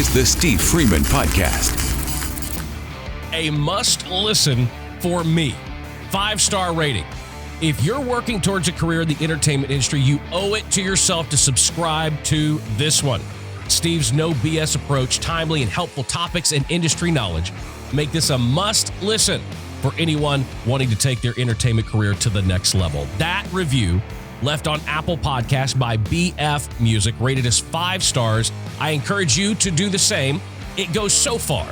is the Steve Freeman Podcast. A must listen for me. 5-star rating. If you're working towards a career in the entertainment industry, you owe it to yourself to subscribe to this one. Steve's no BS approach, timely and helpful topics and industry knowledge make this a must listen for anyone wanting to take their entertainment career to the next level. That review left on Apple Podcasts by BF Music, rated as 5 stars. I encourage you to do the same. It goes so far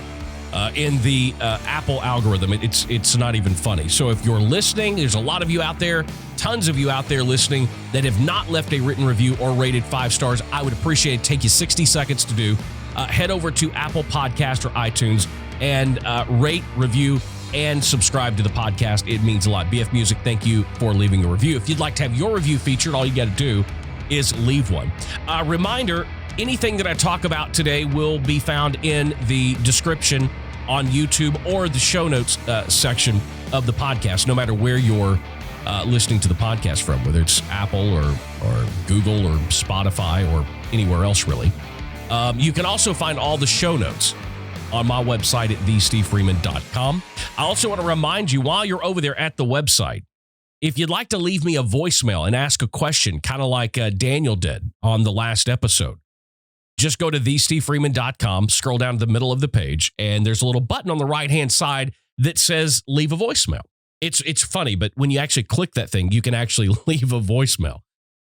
in the Apple algorithm. It's not even funny. So if you're listening, there's a lot of you out there, tons of you out there listening that have not left a written review or rated 5 stars. I would appreciate it. Take you 60 seconds to do. Head over to Apple Podcast or iTunes and rate, review, and subscribe to the podcast. It means a lot. BF Music, thank you for leaving a review. If you'd like to have your review featured, all you got to do is leave one. Reminder, anything that I talk about today will be found in the description on YouTube or the show notes section of the podcast, no matter where you're listening to the podcast from, whether it's Apple or Google or Spotify or anywhere else, really. You can also find all the show notes on my website at thestevefreeman.com. I also want to remind you, while you're over there at the website, if you'd like to leave me a voicemail and ask a question, kind of like Daniel did on the last episode, just go to thestevefreeman.com, scroll down to the middle of the page, and there's a little button on the right-hand side that says leave a voicemail. It's funny, but when you actually click that thing, you can actually leave a voicemail.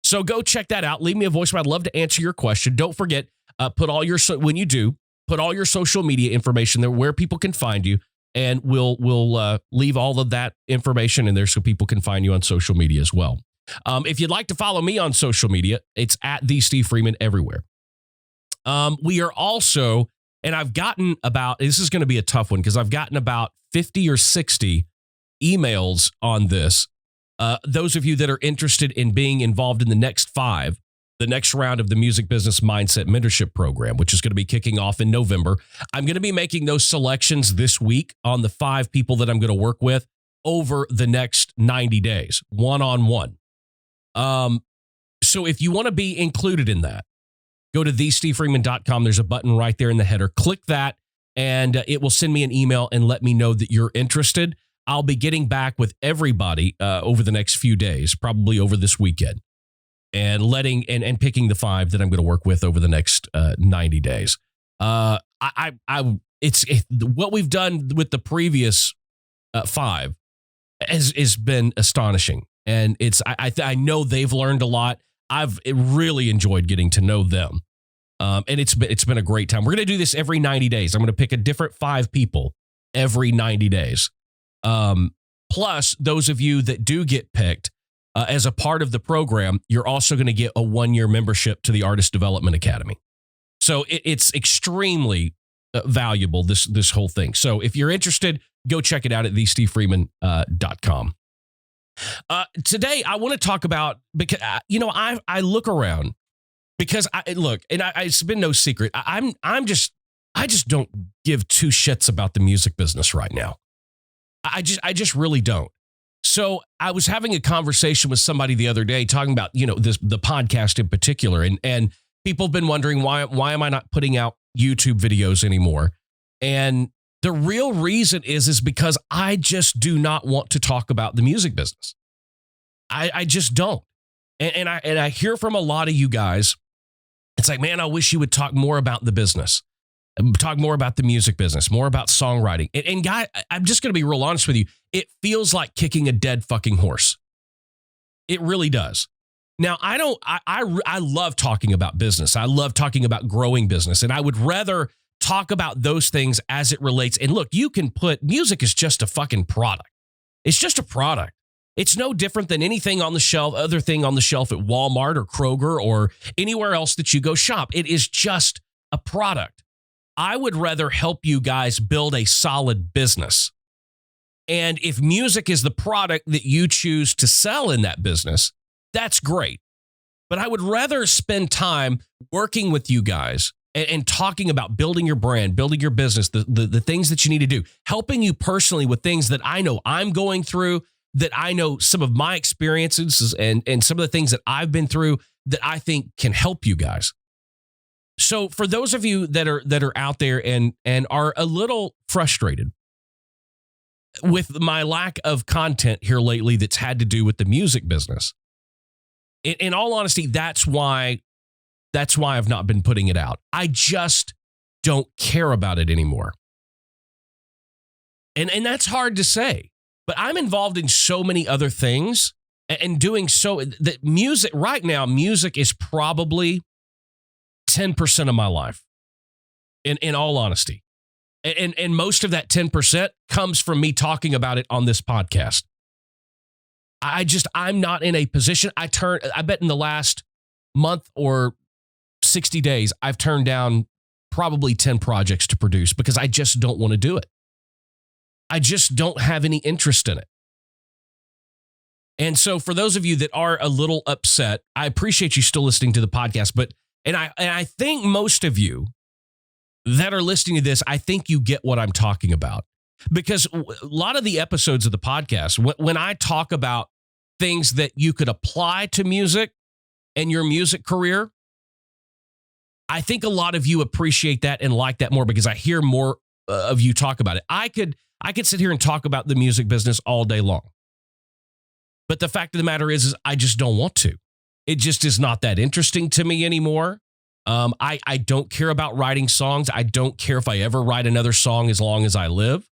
So go check that out. Leave me a voicemail. I'd love to answer your question. Don't forget, when you do, put all your social media information there where people can find you, and we'll leave all of that information in there so people can find you on social media as well. If you'd like to follow me on social media, it's at the Steve Freeman everywhere. We are also, and I've gotten this is going to be a tough one because I've gotten about 50 or 60 emails on this. Those of you that are interested in being involved in the next round of the Music Business Mindset Mentorship Program, which is going to be kicking off in November. I'm going to be making those selections this week on the 5 people that I'm going to work with over the next 90 days, one-on-one. So if you want to be included in that, go to thestevefreeman.com. There's a button right there in the header. Click that, and it will send me an email and let me know that you're interested. I'll be getting back with everybody over the next few days, probably over this weekend, and picking the 5 that I'm going to work with over the next 90 days. What we've done with the previous 5 has been astonishing, and I know they've learned a lot. I've really enjoyed getting to know them, and it's been a great time. We're going to do this every 90 days. I'm going to pick a different 5 people every 90 days. Plus, those of you that do get picked, as a part of the program, you're also going to get a 1-year membership to the Artist Development Academy. So it's extremely valuable, this whole thing. So if you're interested, go check it out at thestevefreeman.com. Today, I want to talk about, because, I look around because it's been no secret. I just don't give 2 shits about the music business right now. I just really don't. So I was having a conversation with somebody the other day talking about, the podcast in particular, and people have been wondering why am I not putting out YouTube videos anymore? And the real reason is because I just do not want to talk about the music business. I just don't. And I hear from a lot of you guys. It's like, man, I wish you would talk more about the business. Talk more about the music business, more about songwriting. And guy, I'm just going to be real honest with you. It feels like kicking a dead fucking horse. It really does. Now, I love talking about business. I love talking about growing business. And I would rather talk about those things as it relates. And look, music is just a fucking product. It's just a product. It's no different than anything on the shelf, other thing on the shelf at Walmart or Kroger or anywhere else that you go shop. It is just a product. I would rather help you guys build a solid business. And if music is the product that you choose to sell in that business, that's great. But I would rather spend time working with you guys and talking about building your brand, building your business, the things that you need to do, helping you personally with things that I know I'm going through, that I know some of my experiences and some of the things that I've been through that I think can help you guys. So for those of you that are out there and are a little frustrated with my lack of content here lately that's had to do with the music business, in all honesty, that's why I've not been putting it out. I just don't care about it anymore. And that's hard to say, but I'm involved in so many other things and doing so that music right now, music is probably 10% of my life, in all honesty. And most of that 10% comes from me talking about it on this podcast. I'm not in a position. I bet in the last month or 60 days, I've turned down probably 10 projects to produce because I just don't want to do it. I just don't have any interest in it. And so for those of you that are a little upset, I appreciate you still listening to the podcast, but I think most of you that are listening to this, I think you get what I'm talking about. Because a lot of the episodes of the podcast, when I talk about things that you could apply to music and your music career, I think a lot of you appreciate that and like that more because I hear more of you talk about it. I could sit here and talk about the music business all day long. But the fact of the matter is I just don't want to. It just is not that interesting to me anymore. I don't care about writing songs. I don't care if I ever write another song as long as I live.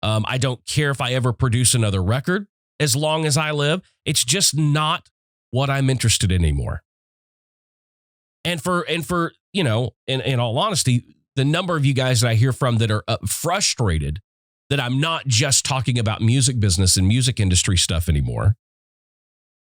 I don't care if I ever produce another record as long as I live. It's just not what I'm interested in anymore. And for you know, in all honesty, the number of you guys that I hear from that are frustrated that I'm not just talking about music business and music industry stuff anymore.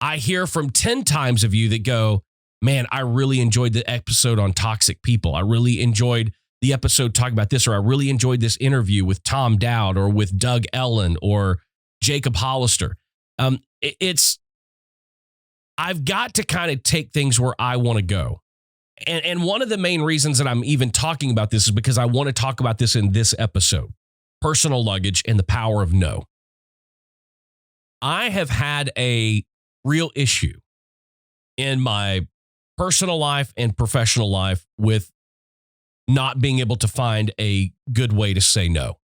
I hear from 10 times of you that go, man, I really enjoyed the episode on toxic people. I really enjoyed the episode talking about this, or I really enjoyed this interview with Tom Dowd or with Doug Ellen or Jacob Hollister. I've got to kind of take things where I want to go. And one of the main reasons that I'm even talking about this is because I want to talk about this in this episode, personal luggage and the power of no. I have had a real issue in my personal life and professional life with not being able to find a good way to say no.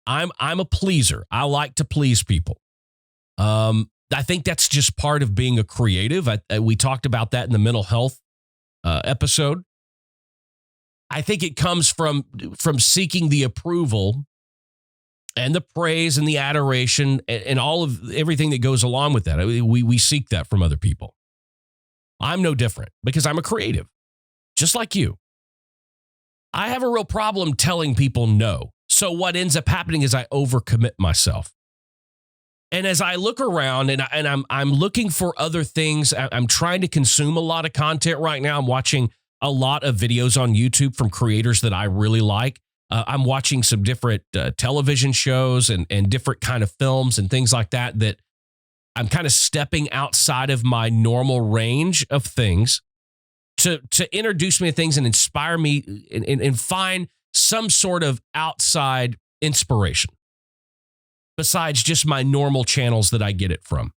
I'm a pleaser. I like to please people. I think that's just part of being a creative. We talked about that in the mental health episode. I think it comes from seeking the approval and the praise and the adoration and all of everything that goes along with that. We seek that from other people. I'm no different because I'm a creative, just like you. I have a real problem telling people no. So what ends up happening is I overcommit myself. And as I look around and I'm looking for other things, I'm trying to consume a lot of content right now. I'm watching a lot of videos on YouTube from creators that I really like. I'm watching some different television shows and different kind of films and things like that I'm kind of stepping outside of my normal range of things to introduce me to things and inspire me and find some sort of outside inspiration besides just my normal channels that I get it from.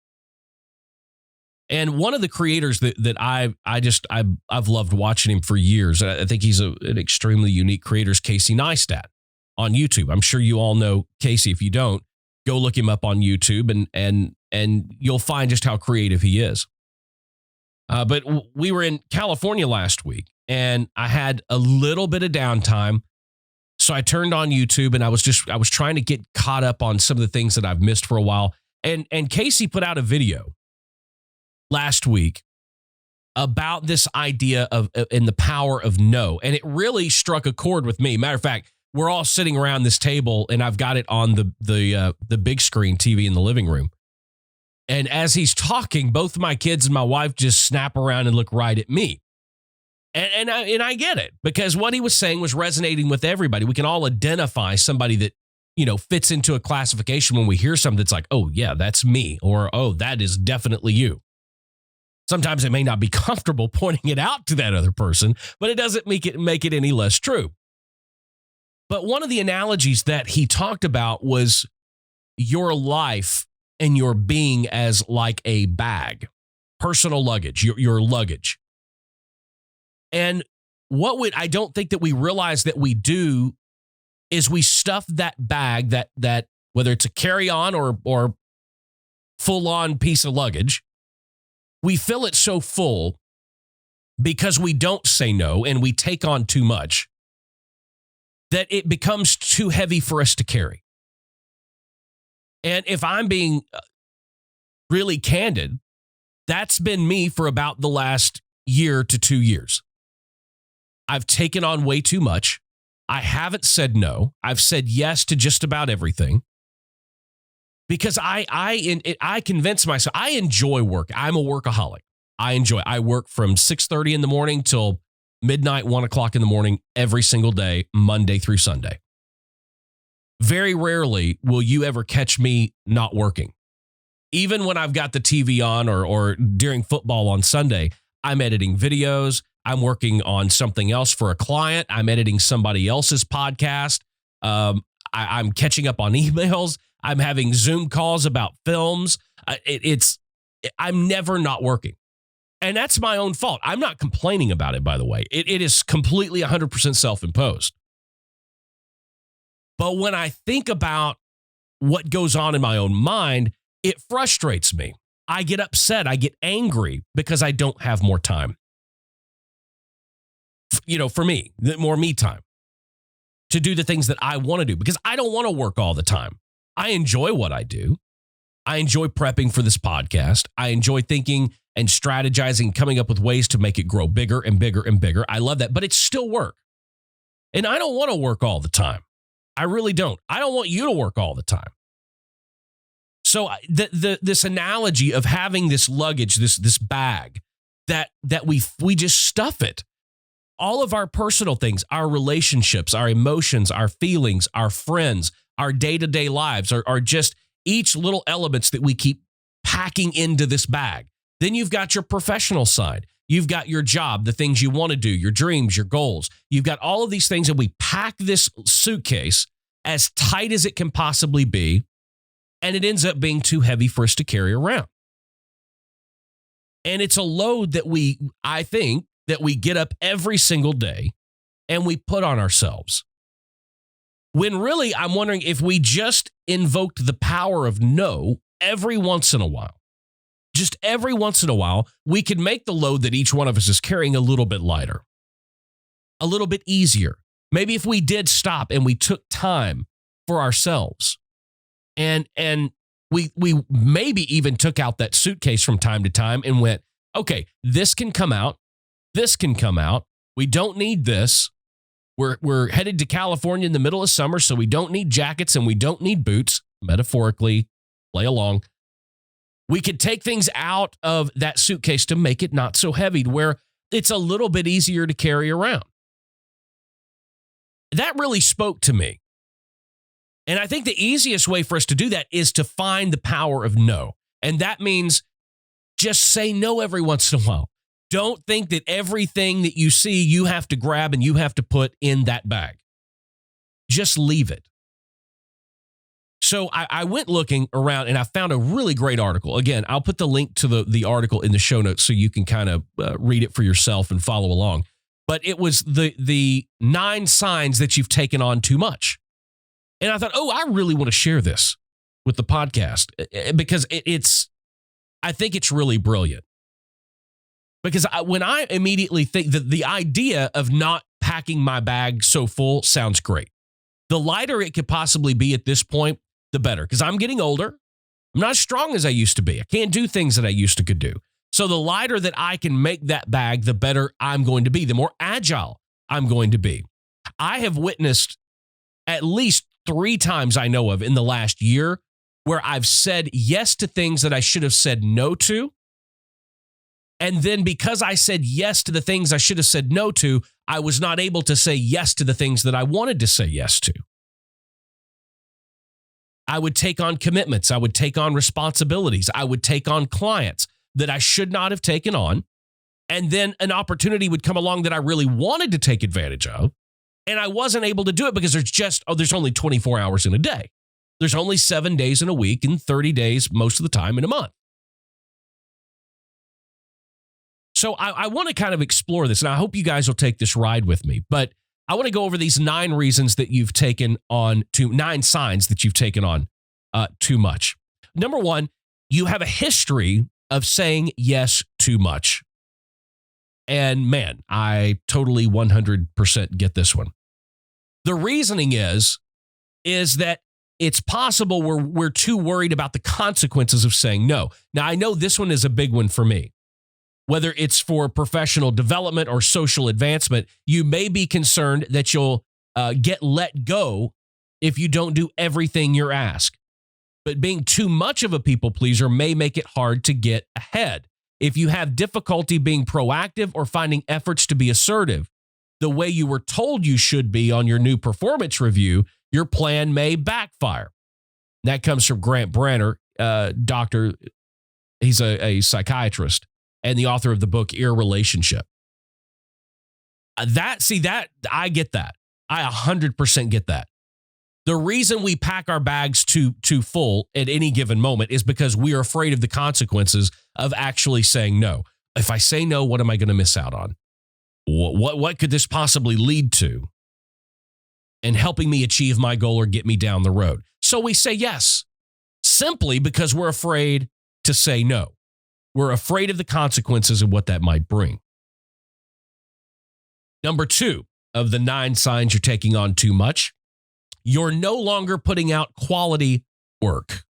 And one of the creators that I've loved watching him for years, I think he's an extremely unique creator, is Kelsea Ballerini on YouTube. I'm sure you all know Kelsea. If you don't, go look him up on YouTube and you'll find just how creative he is. But we were in California last week and I had a little bit of downtime. So I turned on YouTube and I was trying to get caught up on some of the things that I've missed for a while. And Kelsea put out a video last week about this idea of and the power of no. And it really struck a chord with me. Matter of fact, we're all sitting around this table and I've got it on the big screen TV in the living room. And as he's talking, both my kids and my wife just snap around and look right at me. And I get it because what he was saying was resonating with everybody. We can all identify somebody that, fits into a classification when we hear something that's like, oh, yeah, that's me. Or, oh, that is definitely you. Sometimes it may not be comfortable pointing it out to that other person, but it doesn't make it any less true. But one of the analogies that he talked about was your life and your being as like a bag, personal luggage, your luggage. And I don't think that we realize that we do is we stuff that bag, that whether it's a carry-on or full-on piece of luggage, we fill it so full because we don't say no and we take on too much that it becomes too heavy for us to carry. And if I'm being really candid, that's been me for about the last year to 2 years. I've taken on way too much. I haven't said no. I've said yes to just about everything because I convince myself I enjoy work. I'm a workaholic. I work from 6:30 in the morning till midnight, 1 o'clock in the morning every single day, Monday through Sunday. Very rarely will you ever catch me not working. Even when I've got the TV on or during football on Sunday, I'm editing videos. I'm working on something else for a client. I'm editing somebody else's podcast. I'm catching up on emails. I'm having Zoom calls about films. I'm never not working. And that's my own fault. I'm not complaining about it, by the way. It is completely 100% self-imposed. But when I think about what goes on in my own mind, it frustrates me. I get upset. I get angry because I don't have more time. For me, more me time to do the things that I want to do because I don't want to work all the time. I enjoy what I do. I enjoy prepping for this podcast. I enjoy thinking and strategizing, coming up with ways to make it grow bigger and bigger and bigger. I love that, but it's still work. And I don't want to work all the time. I really don't. I don't want you to work all the time. So this analogy of having this luggage, this bag that we just stuff it. All of our personal things, our relationships, our emotions, our feelings, our friends, our day-to-day lives are just each little elements that we keep packing into this bag. Then you've got your professional side. You've got your job, the things you want to do, your dreams, your goals. You've got all of these things, and we pack this suitcase as tight as it can possibly be, and it ends up being too heavy for us to carry around. And it's a load that I think, that we get up every single day and we put on ourselves. When really, I'm wondering if we just invoked the power of no every once in a while. Just every once in a while, we could make the load that each one of us is carrying a little bit lighter, a little bit easier. Maybe if we did stop and we took time for ourselves and we maybe even took out that suitcase from time to time and went, okay, this can come out. This can come out. We don't need this. We're headed to California in the middle of summer, so we don't need jackets and we don't need boots. Metaphorically, play along. We could take things out of that suitcase to make it not so heavy, to where it's a little bit easier to carry around. That really spoke to me. And I think the easiest way for us to do that is to find the power of no. And that means just say no every once in a while. Don't think that everything that you see you have to grab and you have to put in that bag. Just leave it. So I went looking around and I found a really great article. Again, I'll put the link to the article in the show notes so you can kind of read it for yourself and follow along. But it was the 9 signs that you've taken on too much. And I thought, I really want to share this with the podcast because I think it's really brilliant. Because when I immediately think that the idea of not packing my bag so full sounds great. The lighter it could possibly be at this point, the better. Because I'm getting older. I'm not as strong as I used to be. I can't do things that I used to could do. So the lighter that I can make that bag, the better I'm going to be. The more agile I'm going to be. I have witnessed at least 3 times I know of in the last year where I've said yes to things that I should have said no to. And then because I said yes to the things I should have said no to, I was not able to say yes to the things that I wanted to say yes to. I would take on commitments. I would take on responsibilities. I would take on clients that I should not have taken on. And then an opportunity would come along that I really wanted to take advantage of. And I wasn't able to do it because there's only 24 hours in a day. There's only 7 days in a week and 30 days most of the time in a month. So I want to kind of explore this, and I hope you guys will take this ride with me. But I want to go over these 9 reasons that you've taken on 9 signs that you've taken on too much. Number 1, you have a history of saying yes too much. And man, I totally 100% get this one. The reasoning is that it's possible we're too worried about the consequences of saying no. Now, I know this one is a big one for me. Whether it's for professional development or social advancement, you may be concerned that you'll get let go if you don't do everything you're asked. But being too much of a people pleaser may make it hard to get ahead. If you have difficulty being proactive or finding efforts to be assertive, the way you were told you should be on your new performance review, your plan may backfire. That comes from Grant Branner, doctor. He's a psychiatrist and the author of the book Irrelationship. I get that. I 100% get that. The reason we pack our bags too full at any given moment is because we are afraid of the consequences of actually saying no. If I say no, what am I going to miss out on? What could this possibly lead to? And helping me achieve my goal or get me down the road. So we say yes, simply because we're afraid to say no. We're afraid of the consequences and what that might bring. Number 2 of the 9 signs you're taking on too much, you're no longer putting out quality work.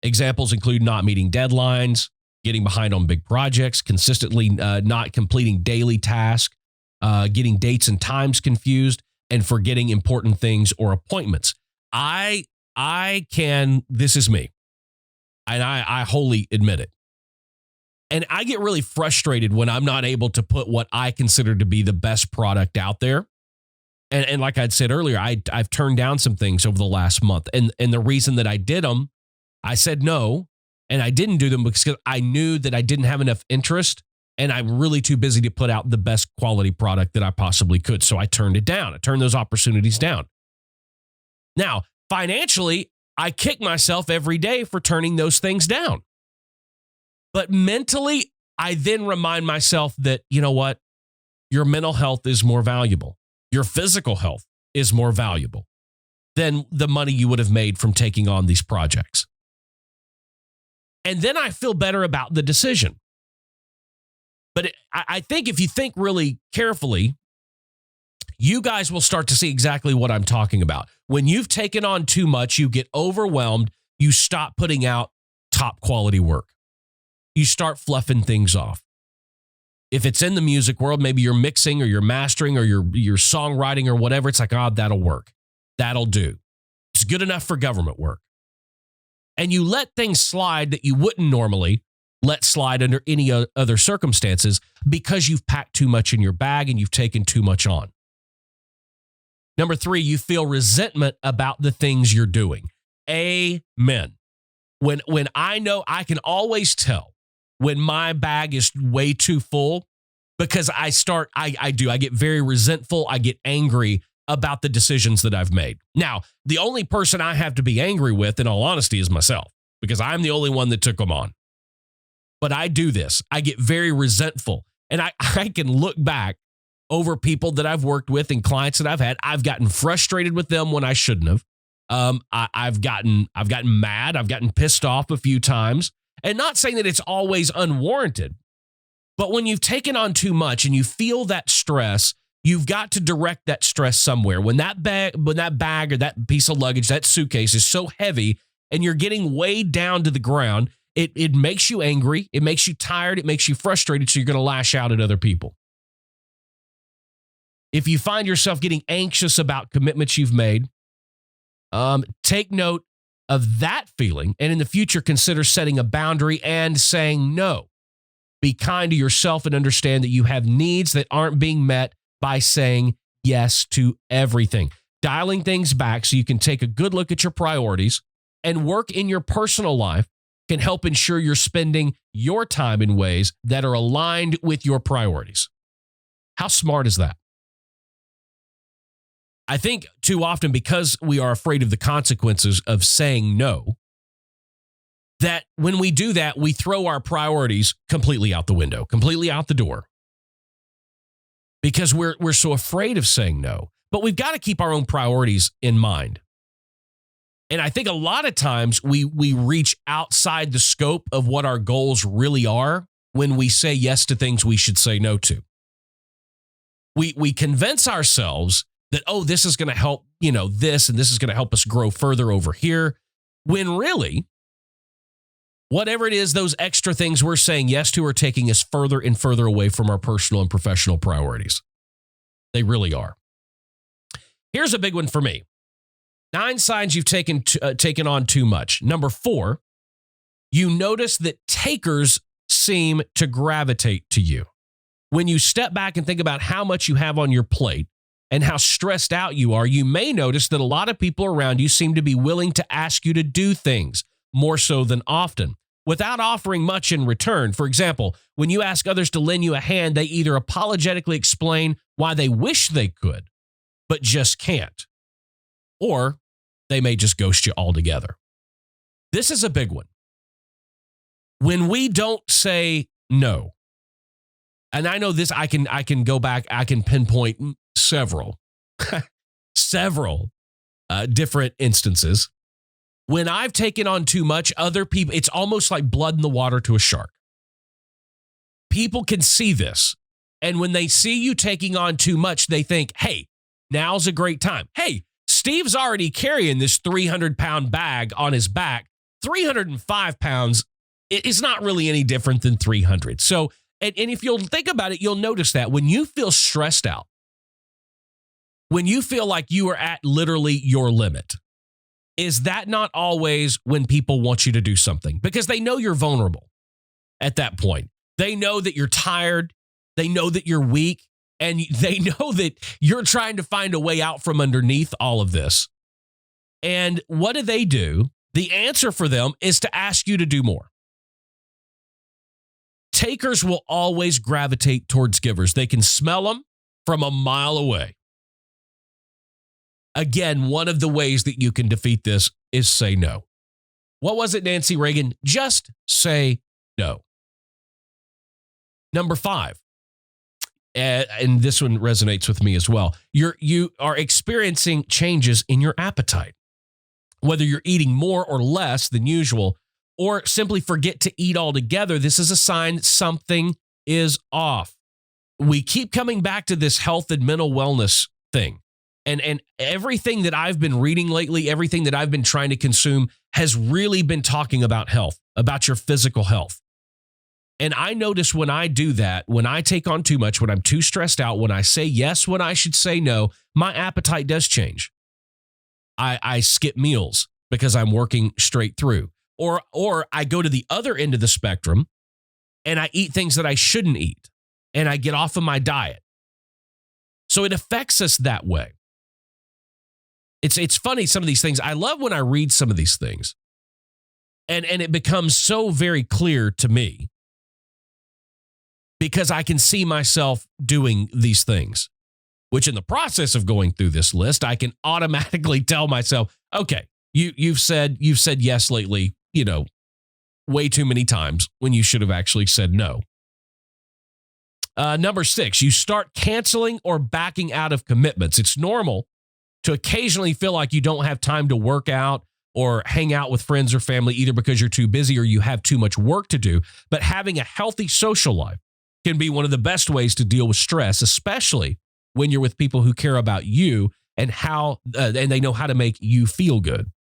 Examples include not meeting deadlines, getting behind on big projects, consistently not completing daily tasks, getting dates and times confused, and forgetting important things or appointments. This is me. And I wholly admit it. And I get really frustrated when I'm not able to put what I consider to be the best product out there. And like I'd said earlier, I've turned down some things over the last month. And the reason that I did them, I said no, and I didn't do them because I knew that I didn't have enough interest and I'm really too busy to put out the best quality product that I possibly could. So I turned it down. I turned those opportunities down. Now, financially, I kick myself every day for turning those things down. But mentally, I then remind myself that, you know what? Your mental health is more valuable. Your physical health is more valuable than the money you would have made from taking on these projects. And then I feel better about the decision. But I think if you think really carefully, you guys will start to see exactly what I'm talking about. When you've taken on too much, you get overwhelmed, you stop putting out top quality work. You start fluffing things off. If it's in the music world, maybe you're mixing or you're mastering or you're songwriting or whatever, it's like, that'll work. That'll do. It's good enough for government work. And you let things slide that you wouldn't normally let slide under any other circumstances because you've packed too much in your bag and you've taken too much on. Number 3, you feel resentment about the things you're doing. Amen. When I know, I can always tell when my bag is way too full because I get very resentful. I get angry about the decisions that I've made. Now, the only person I have to be angry with, in all honesty, is myself because I'm the only one that took them on. But I do this. I get very resentful. And I can look back over people that I've worked with and clients that I've had. I've gotten frustrated with them when I shouldn't have. I've gotten mad. I've gotten pissed off a few times. And not saying that it's always unwarranted. But when you've taken on too much and you feel that stress, you've got to direct that stress somewhere. When that bag or that piece of luggage, that suitcase is so heavy and you're getting weighed down to the ground, it makes you angry, it makes you tired, it makes you frustrated, so you're going to lash out at other people. If you find yourself getting anxious about commitments you've made, take note of that feeling, and in the future, consider setting a boundary and saying no. Be kind to yourself and understand that you have needs that aren't being met by saying yes to everything. Dialing things back so you can take a good look at your priorities and work in your personal life can help ensure you're spending your time in ways that are aligned with your priorities. How smart is that? I think too often, because we are afraid of the consequences of saying no, that when we do that, we throw our priorities completely out the window, completely out the door, because we're so afraid of saying no. But we've got to keep our own priorities in mind. And I think a lot of times we reach outside the scope of what our goals really are when we say yes to things we should say no to. We convince ourselves that, oh, this is going to help, this, and this is going to help us grow further over here, when really, whatever it is, those extra things we're saying yes to are taking us further and further away from our personal and professional priorities. They really are. Here's a big one for me. 9 signs you've taken on too much. Number 4, you notice that takers seem to gravitate to you. When you step back and think about how much you have on your plate and how stressed out you are, you may notice that a lot of people around you seem to be willing to ask you to do things more so than often, without offering much in return. For example, when you ask others to lend you a hand, they either apologetically explain why they wish they could, but just can't, or they may just ghost you altogether. This is a big one. When we don't say no, and I know this, I can go back, I can pinpoint several different instances. When I've taken on too much, other people, it's almost like blood in the water to a shark. People can see this. And when they see you taking on too much, they think, hey, now's a great time. Hey, Steve's already carrying this 300-pound bag on his back. 305 pounds is not really any different than 300. So, and if you'll think about it, you'll notice that when you feel stressed out, when you feel like you are at literally your limit, is that not always when people want you to do something? Because they know you're vulnerable at that point. They know that you're tired. They know that you're weak. And they know that you're trying to find a way out from underneath all of this. And what do? The answer for them is to ask you to do more. Takers will always gravitate towards givers. They can smell them from a mile away. Again, one of the ways that you can defeat this is say no. What was it, Nancy Reagan? Just say no. Number 5, and this one resonates with me as well. You are experiencing changes in your appetite. Whether you're eating more or less than usual, or simply forget to eat altogether, this is a sign something is off. We keep coming back to this health and mental wellness thing. And everything that I've been reading lately, everything that I've been trying to consume has really been talking about health, about your physical health. And I notice when I do that, when I take on too much, when I'm too stressed out, when I say yes, when I should say no, my appetite does change. I skip meals because I'm working straight through. Or I go to the other end of the spectrum and I eat things that I shouldn't eat and I get off of my diet. So it affects us that way. It's funny, some of these things. I love when I read some of these things. And it becomes so very clear to me because I can see myself doing these things, which in the process of going through this list, I can automatically tell myself, okay, you've said yes lately, way too many times when you should have actually said no. Number 6, you start canceling or backing out of commitments. It's normal to occasionally feel like you don't have time to work out or hang out with friends or family, either because you're too busy or you have too much work to do. But having a healthy social life can be one of the best ways to deal with stress, especially when you're with people who care about you and and they know how to make you feel good.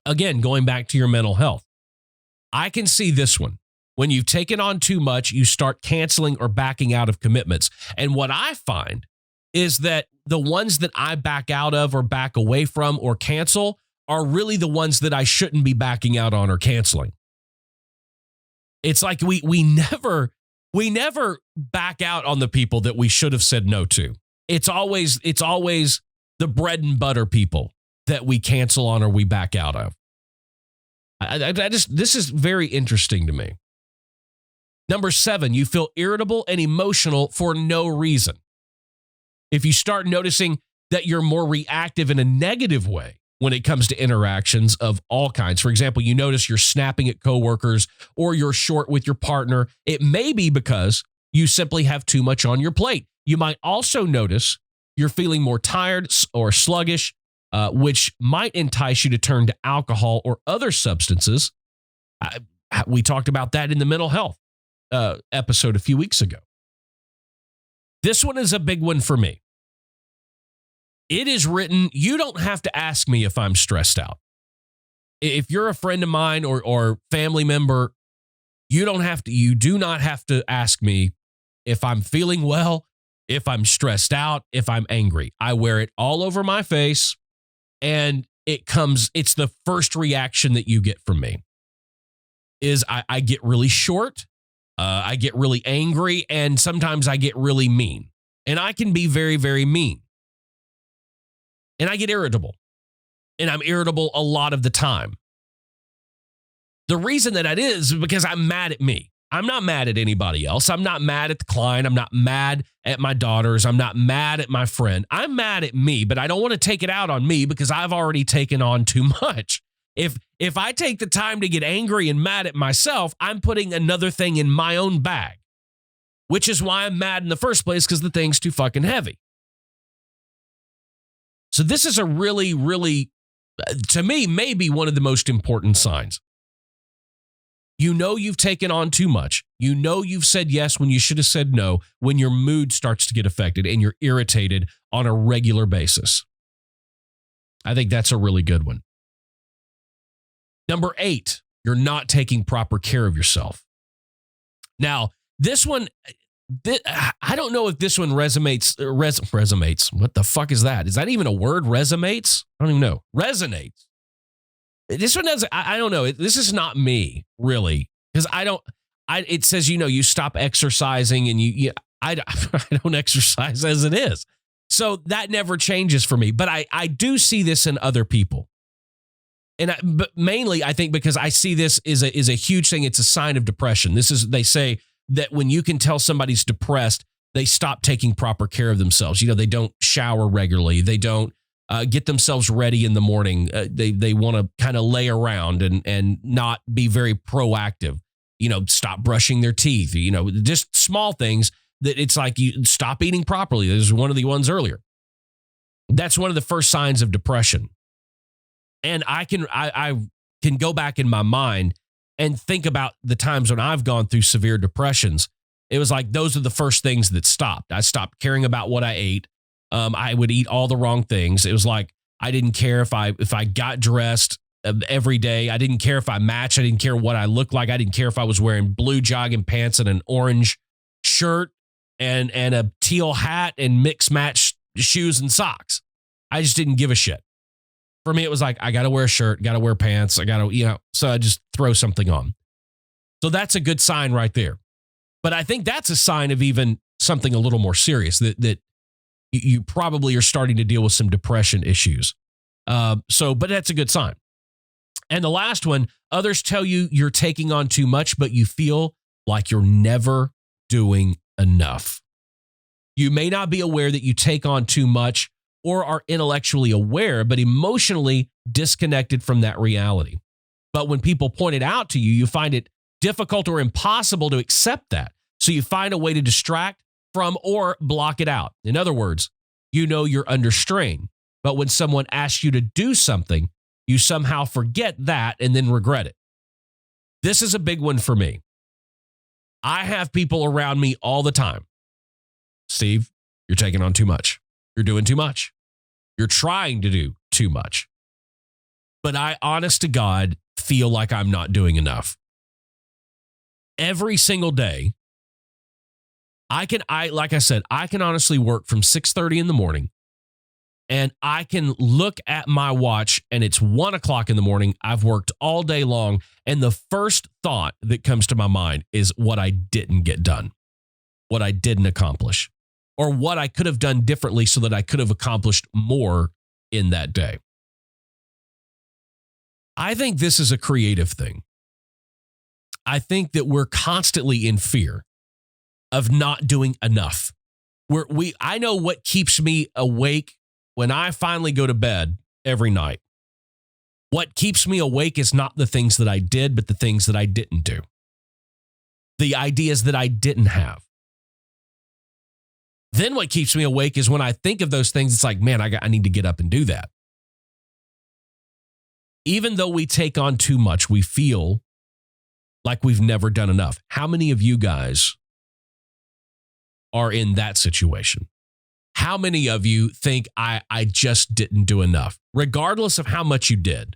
Again, going back to your mental health, I can see this one. When you've taken on too much, you start canceling or backing out of commitments. And what I find is that the ones that I back out of or back away from or cancel are really the ones that I shouldn't be backing out on or canceling. It's like we never back out on the people that we should have said no to. It's always the bread and butter people that we cancel on or we back out of. This is very interesting to me. Number 7, you feel irritable and emotional for no reason. If you start noticing that you're more reactive in a negative way when it comes to interactions of all kinds. For example, you notice you're snapping at coworkers or you're short with your partner. It may be because you simply have too much on your plate. You might also notice you're feeling more tired or sluggish, which might entice you to turn to alcohol or other substances. We talked about that in the mental health episode a few weeks ago. This one is a big one for me. It is written, you don't have to ask me if I'm stressed out. If you're a friend of mine or family member, you do not have to ask me if I'm feeling well, if I'm stressed out, if I'm angry. I wear it all over my face, and it's the first reaction that you get from me is I get really short, I get really angry, and sometimes I get really mean. And I can be very, very mean. And I get irritable. And I'm irritable a lot of the time. The reason that is because I'm mad at me. I'm not mad at anybody else. I'm not mad at the client. I'm not mad at my daughters. I'm not mad at my friend. I'm mad at me, but I don't want to take it out on me because I've already taken on too much. If I take the time to get angry and mad at myself, I'm putting another thing in my own bag, which is why I'm mad in the first place, because the thing's too fucking heavy. So this is a really, really, to me, maybe one of the most important signs. You know you've taken on too much. You know you've said yes when you should have said no, when your mood starts to get affected and you're irritated on a regular basis. I think that's a really good one. Number 8, you're not taking proper care of yourself. Now, this one, I don't know if this one resonates. What the fuck is that? Is that even a word? Resonates? I don't even know. Resonates. This one doesn't. I don't know. This is not me, really, because it says, you stop exercising and I don't exercise as it is. So that never changes for me. But I do see this in other people. But mainly, I think because I see this is a huge thing. It's a sign of depression. They say that when you can tell somebody's depressed, they stop taking proper care of themselves. They don't shower regularly. They don't get themselves ready in the morning. They want to kind of lay around and not be very proactive. Stop brushing their teeth. Just small things that it's like you stop eating properly. There's one of the ones earlier. That's one of the first signs of depression. And I can go back in my mind and think about the times when I've gone through severe depressions. It was like those are the first things that stopped. I stopped caring about what I ate. I would eat all the wrong things. It was like I didn't care if I got dressed every day. I didn't care if I matched. I didn't care what I looked like. I didn't care if I was wearing blue jogging pants and an orange shirt and a teal hat and mix match shoes and socks. I just didn't give a shit. For me, it was like, I got to wear a shirt, got to wear pants. I got to, so I just throw something on. So that's a good sign right there. But I think that's a sign of even something a little more serious that you probably are starting to deal with some depression issues. But that's a good sign. And the last one, others tell you you're taking on too much, but you feel like you're never doing enough. You may not be aware that you take on too much or are intellectually aware, but emotionally disconnected from that reality. But when people point it out to you, you find it difficult or impossible to accept that. So you find a way to distract from or block it out. In other words, you're under strain, but when someone asks you to do something, you somehow forget that and then regret it. This is a big one for me. I have people around me all the time. Steve, you're taking on too much. You're doing too much. You're trying to do too much. But I, honest to God, feel like I'm not doing enough. Every single day, like I said, I can honestly work from 6:30 in the morning and I can look at my watch and it's 1:00 in the morning. I've worked all day long. And the first thought that comes to my mind is what I didn't get done, what I didn't accomplish, or what I could have done differently so that I could have accomplished more in that day. I think this is a creative thing. I think that we're constantly in fear of not doing enough. I know what keeps me awake when I finally go to bed every night. What keeps me awake is not the things that I did, but the things that I didn't do. The ideas that I didn't have. Then what keeps me awake is when I think of those things, it's like, man, I need to get up and do that. Even though we take on too much, we feel like we've never done enough. How many of you guys are in that situation? How many of you think I just didn't do enough? Regardless of how much you did,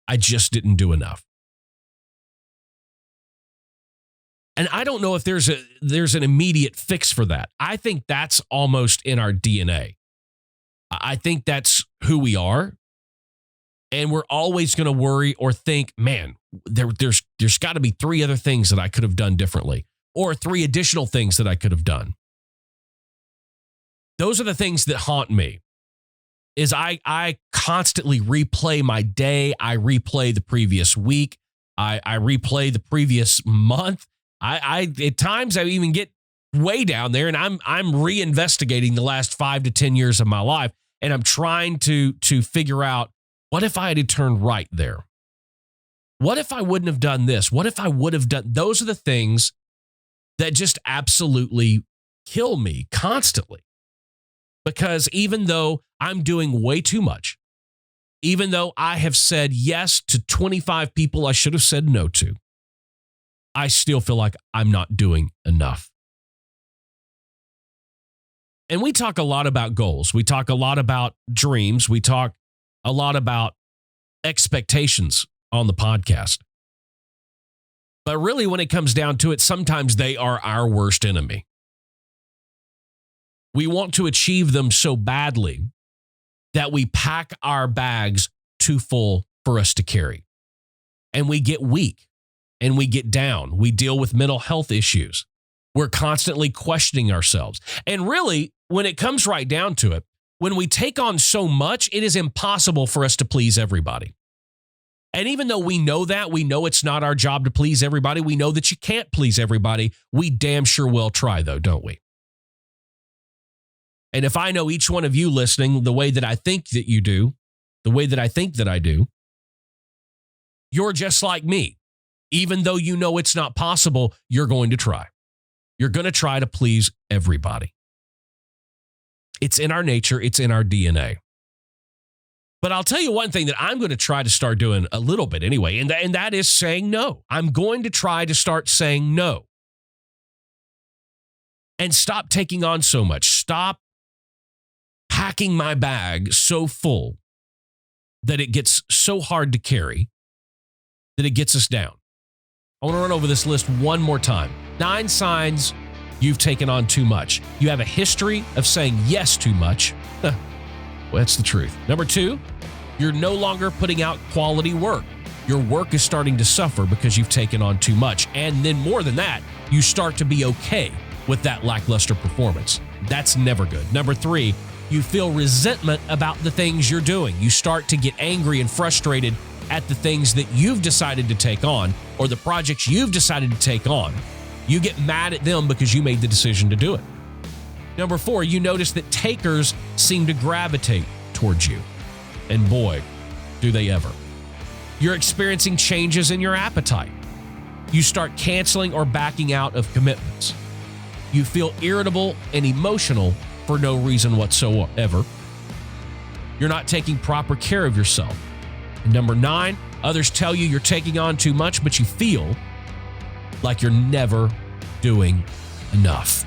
I just didn't do enough. And I don't know if there's an immediate fix for that. I think that's almost in our DNA. I think that's who we are. And we're always going to worry or think, man, there's got to be 3 other things that I could have done differently, or 3 additional things that I could have done. Those are the things that haunt me. Is I constantly replay my day. I replay the previous week. I replay the previous month. I at times I even get way down there, and I'm reinvestigating the last 5 to 10 years of my life, and I'm trying to figure out, what if I had turned right there? What if I wouldn't have done this? What if I would have done? Those are the things that just absolutely kill me constantly. Because even though I'm doing way too much, even though I have said yes to 25 people I should have said no to, I still feel like I'm not doing enough. And we talk a lot about goals. We talk a lot about dreams. We talk a lot about expectations on the podcast. But really, when it comes down to it, sometimes they are our worst enemy. We want to achieve them so badly that we pack our bags too full for us to carry. And we get weak and we get down. We deal with mental health issues. We're constantly questioning ourselves. And really, when it comes right down to it, when we take on so much, it is impossible for us to please everybody. And even though we know that, we know it's not our job to please everybody. We know that you can't please everybody. We damn sure will try, though, don't we? And if I know each one of you listening the way that I think that you do, the way that I think that I do, you're just like me. Even though you know it's not possible, you're going to try. You're going to try to please everybody. It's in our nature. It's in our DNA. But I'll tell you one thing that I'm going to try to start doing a little bit anyway, and that is saying no. I'm going to try to start saying no. And stop taking on so much. Stop packing my bag so full that it gets so hard to carry that it gets us down. I want to run over this list one more time. 9 signs you've taken on too much. You have a history of saying yes too much. Well, that's the truth. Number 2, you're no longer putting out quality work. Your work is starting to suffer because you've taken on too much. And then more than that, you start to be okay with that lackluster performance. That's never good. Number 3, you feel resentment about the things you're doing. You start to get angry and frustrated at the things that you've decided to take on or the projects you've decided to take on. You get mad at them because you made the decision to do it. Number 4, you notice that takers seem to gravitate towards you. And boy, do they ever. You're experiencing changes in your appetite. You start canceling or backing out of commitments. You feel irritable and emotional for no reason whatsoever. You're not taking proper care of yourself. And number 9, others tell you you're taking on too much, but you feel like you're never doing enough.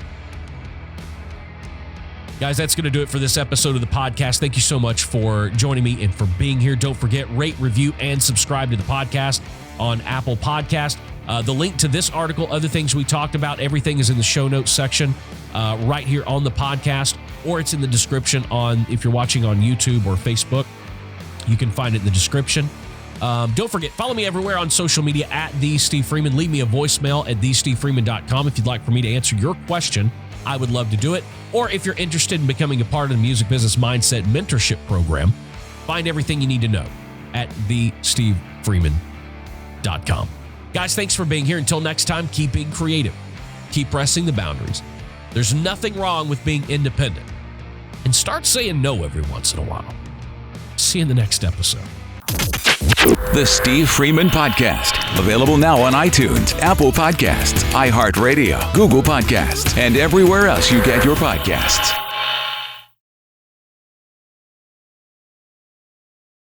Guys, that's going to do it for this episode of the podcast. Thank you so much for joining me and for being here. Don't forget, rate, review, and subscribe to the podcast on Apple Podcast. The link to this article, other things we talked about, everything is in the show notes section right here on the podcast, or it's in the description if you're watching on YouTube or Facebook. You can find it in the description. Don't forget, follow me everywhere on social media at The Steve Freeman. Leave me a voicemail at thestevefreeman.com if you'd like for me to answer your question. I would love to do it. Or if you're interested in becoming a part of the Music Business Mindset Mentorship Program, find everything you need to know at thestevefreeman.com. Guys, thanks for being here. Until next time, keep being creative. Keep pressing the boundaries. There's nothing wrong with being independent. And start saying no every once in a while. See you in the next episode. The Steve Freeman Podcast. Available now on iTunes, Apple Podcasts, iHeartRadio, Google Podcasts, and everywhere else you get your podcasts.